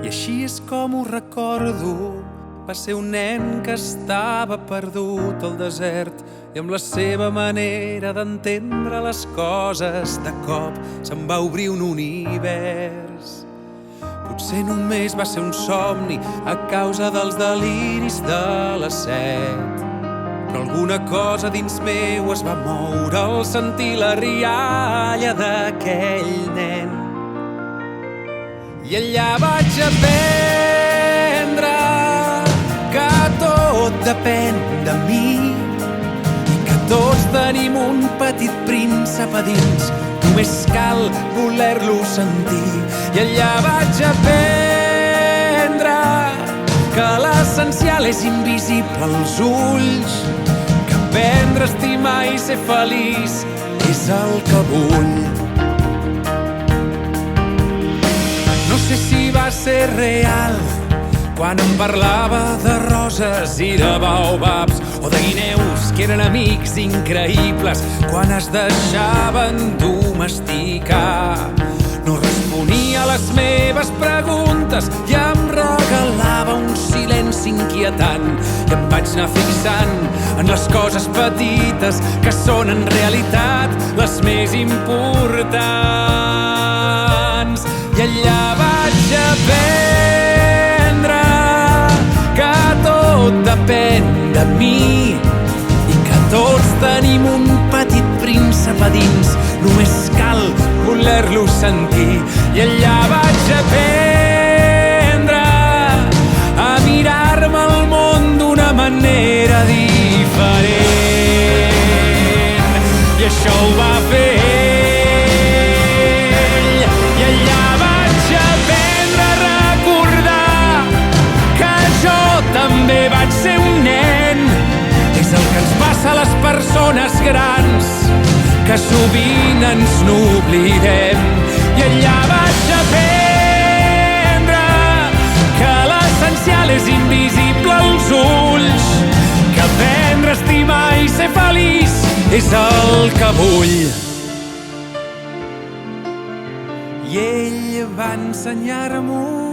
I així és com ho recordo. Va ser un nen que estava perdut al desert i amb la seva manera d'entendre les coses de cop se'n va obrir un univers. Potser només va ser un somni a causa dels deliris de les 7, però alguna cosa dins meu es va moure al sentir la rialla d'aquell nen. I allà vaig aprendre que tot depèn de mi i que tots tenim un petit príncep a dins, només cal voler-lo sentir. I allà vaig aprendre que l'essencial és invisible als ulls, que aprendre a estimar i ser feliç és el que vull. No sé si va ser real quan em parlava de roses i de baobabs o de guineus que eren amics increïbles quan es deixaven domesticar. No responia a les meves preguntes i em regalava un silenci inquietant i em vaig anar fixant en les coses petites que són en realitat les més importants. I allà vaig aprendre que tot depèn de mi i que tots tenim un petit príncep a dins, només cal voler-lo sentir. I allà vaig aprendre a mirar-me el món d'una manera diferent. I això ho va fer ell. I allà vaig aprendre a recordar que jo també vaig ser un nen. És el que ens passa a les persones grans, que sovint ens n'oblidem. I allà vaig aprendre que l'essencial és invisible als ulls, que aprendre a estimar i ser feliç és el que vull. I ell va ensenyar-m'ho